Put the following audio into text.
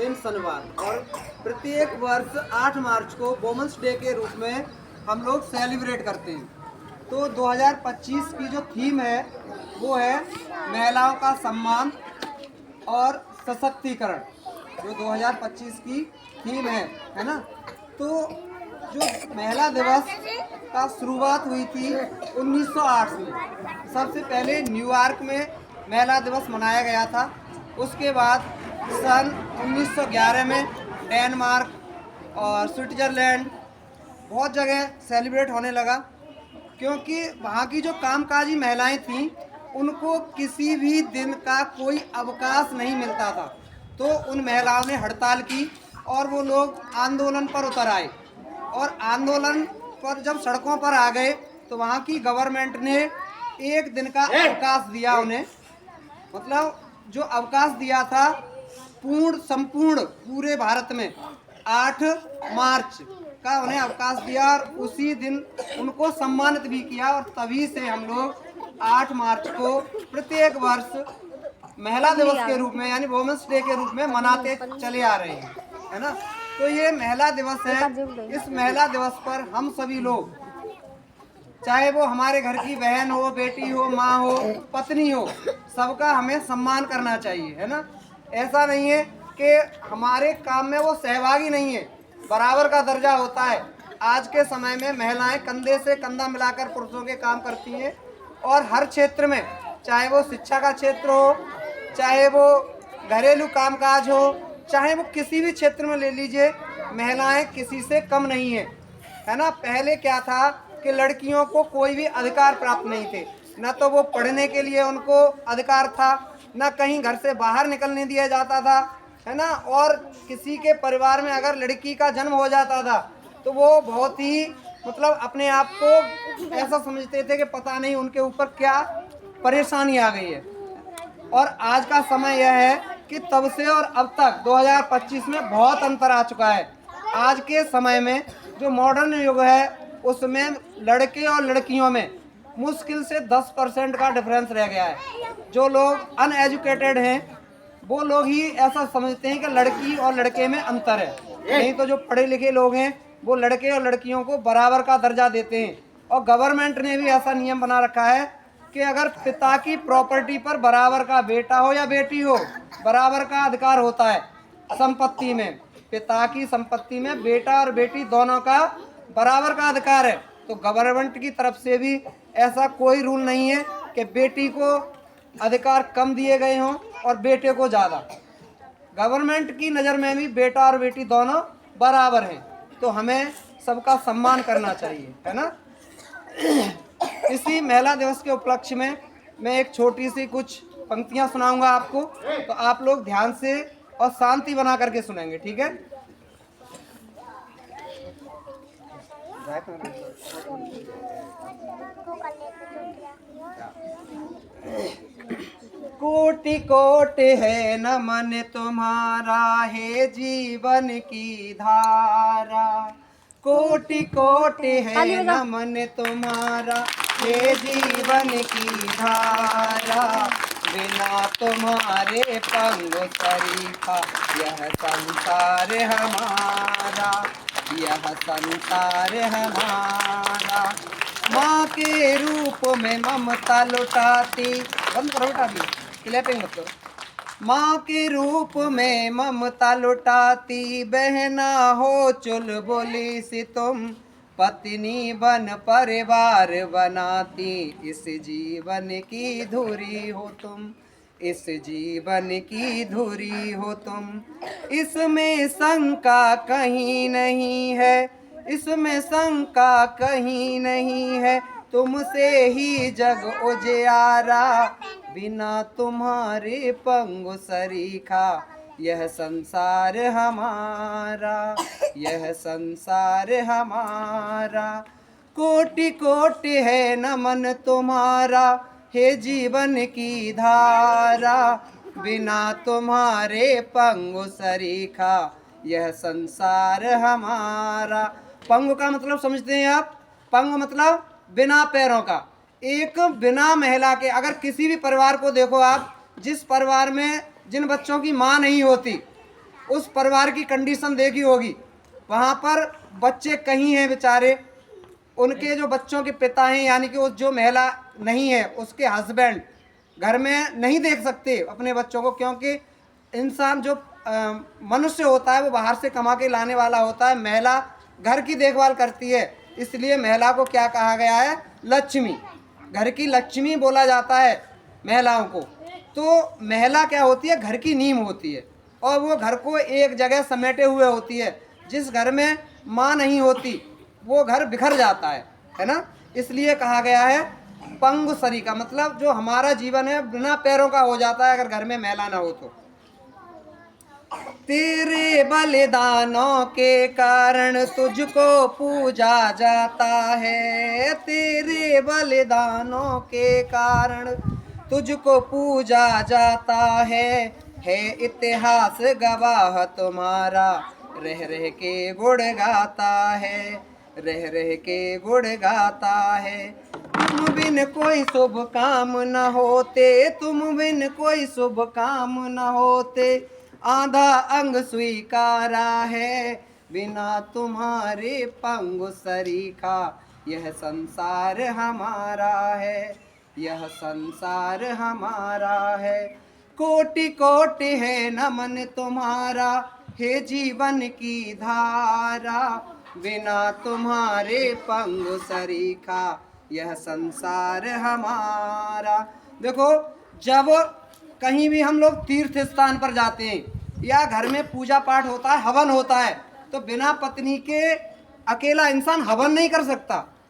दिन शनिवार। और प्रत्येक वर्ष 8 मार्च को वुमेन्स डे के रूप में हम लोग सेलिब्रेट करते हैं। तो 2025 की जो थीम है वो है महिलाओं का सम्मान और सशक्तिकरण, जो 2025 की थीम है ना। तो जो महिला दिवस का शुरुआत हुई थी 1908 में। सबसे पहले न्यूयॉर्क में महिला दिवस मनाया गया था। उसके बाद सन 1911 में डेनमार्क और स्विट्जरलैंड बहुत जगह सेलिब्रेट होने लगा, क्योंकि वहाँ की जो कामकाजी महिलाएं थीं उनको किसी भी दिन का कोई अवकाश नहीं मिलता था। तो उन महिलाओं ने हड़ताल की और वो लोग आंदोलन पर उतर आए। और आंदोलन पर जब सड़कों पर आ गए तो वहाँ की गवर्नमेंट ने एक दिन का अवकाश दिया उन्हें। मतलब जो अवकाश दिया था संपूर्ण पूरे भारत में 8 मार्च का उन्हें अवकाश दिया और उसी दिन उनको सम्मानित भी किया। और तभी से हम लोग 8 मार्च को प्रत्येक वर्ष महिला दिवस के रूप में यानी वुमेन्स डे के रूप में मनाते चले आ रहे हैं, है ना। तो ये महिला दिवस है। इस महिला दिवस पर हम सभी लोग, चाहे वो हमारे घर की बहन हो, बेटी हो, माँ हो, पत्नी हो, सबका हमें सम्मान करना चाहिए, है ना। ऐसा नहीं है कि हमारे काम में वो सहभागी नहीं है, बराबर का दर्जा होता है। आज के समय में महिलाएं कंधे से कंधा मिलाकर पुरुषों के काम करती हैं और हर क्षेत्र में, चाहे वो शिक्षा का क्षेत्र हो, चाहे वो घरेलू कामकाज हो, चाहे वो किसी भी क्षेत्र में ले लीजिए, महिलाएं किसी से कम नहीं है, है ना। पहले क्या था कि लड़कियों को कोई भी अधिकार प्राप्त नहीं थे, न तो वो पढ़ने के लिए उनको अधिकार था, न कहीं घर से बाहर निकलने दिया जाता था, है ना। और किसी के परिवार में अगर लड़की का जन्म हो जाता था तो वो बहुत ही मतलब अपने आप को ऐसा समझते थे कि पता नहीं उनके ऊपर क्या परेशानी आ गई है। और आज का समय यह है कि तब से और अब तक 2025 में बहुत अंतर आ चुका है। आज के समय में जो मॉडर्न युग है उसमें लड़के और लड़कियों में मुश्किल से 10% का डिफरेंस रह गया है। जो लोग अनएजुकेटेड हैं वो लोग ही ऐसा समझते हैं कि लड़की और लड़के में अंतर है, नहीं तो जो पढ़े लिखे लोग हैं वो लड़के और लड़कियों को बराबर का दर्जा देते हैं। और गवर्नमेंट ने भी ऐसा नियम बना रखा है कि अगर पिता की प्रॉपर्टी पर बराबर का बेटा हो या बेटी हो, बराबर का अधिकार होता है संपत्ति में। पिता की संपत्ति में बेटा और बेटी दोनों का बराबर का अधिकार है। तो गवर्नमेंट की तरफ से भी ऐसा कोई रूल नहीं है कि बेटी को अधिकार कम दिए गए हों और बेटे को ज़्यादा। गवर्नमेंट की नज़र में भी बेटा और बेटी दोनों बराबर हैं। तो हमें सबका सम्मान करना चाहिए, है ना। इसी महिला दिवस के उपलक्ष्य में मैं एक छोटी सी कुछ पंक्तियां सुनाऊंगा आपको, तो आप लोग ध्यान से और शांति बना करके सुनेंगे, ठीक है। कोटि कोटि है नमन तुम्हारा, हे जीवन की धारा। कोटि कोटि है नमन तुम्हारा, हे जीवन की धारा। बिना तुम्हारे पंग सरीखा यह संसार हमारा, यह संसार हमारा। माँ के रूप में ममता लुटाती, बंद करो बेटा अभी, क्लैपिंग मत करो। माँ के रूप में ममता लुटाती, बहना हो चुलबुली सी तुम, पत्नी बन परिवार बनाती। इस जीवन की धुरी हो तुम, इस जीवन की धुरी हो तुम। इसमें शंका कहीं नहीं है, इसमें शंका कहीं नहीं है। तुमसे ही जग उजियारा, बिना तुम्हारे पंग सरीखा यह संसार हमारा, यह संसार हमारा। कोटि कोटि है नमन तुम्हारा, हे जीवन की धारा। बिना तुम्हारे पंग सरीखा यह संसार हमारा। पंग का मतलब समझते हैं आप? पंग मतलब बिना पैरों का। एक बिना महिला के, अगर किसी भी परिवार को देखो आप, जिस परिवार में जिन बच्चों की माँ नहीं होती, उस परिवार की कंडीशन देखी होगी। वहाँ पर बच्चे कहीं हैं बेचारे, उनके जो बच्चों के पिता हैं यानी कि उस जो महिला नहीं है उसके हस्बैंड घर में नहीं देख सकते अपने बच्चों को, क्योंकि इंसान जो मनुष्य होता है वो बाहर से कमा के लाने वाला होता है, महिला घर की देखभाल करती है। इसलिए महिला को क्या कहा गया है? लक्ष्मी, घर की लक्ष्मी बोला जाता है महिलाओं को। तो महिला क्या होती है? घर की नींव होती है और वो घर को एक जगह समेटे हुए होती है। जिस घर में माँ नहीं होती वो घर बिखर जाता है ना। इसलिए कहा गया है पंगु सरी का मतलब जो हमारा जीवन है बिना पैरों का हो जाता है अगर घर में महिला ना हो तो। तेरे बलिदानों के कारण तुझको पूजा जाता है, तेरे बलिदानों के कारण तुझको पूजा जाता है इतिहास गवाह तुम्हारा, रह रह के गुण गाता है, रह रह के गुण गाता है। तुम बिन कोई शुभ काम न होते, तुम बिन कोई शुभ काम न होते, आधा अंग स्वीकारा है, बिना तुम्हारे पंगु सरीखा, यह संसार हमारा है, यह संसार हमारा है। कोटि कोटि है नमन तुम्हारा, हे जीवन की धारा, बिना तुम्हारे पंगु सरीखा, यह संसार हमारा। देखो जब कहीं भी हम लोग तीर्थ स्थान पर जाते हैं या घर में पूजा पाठ होता है, हवन होता है, तो बिना पत्नी के अकेला इंसान हवन नहीं कर सकता।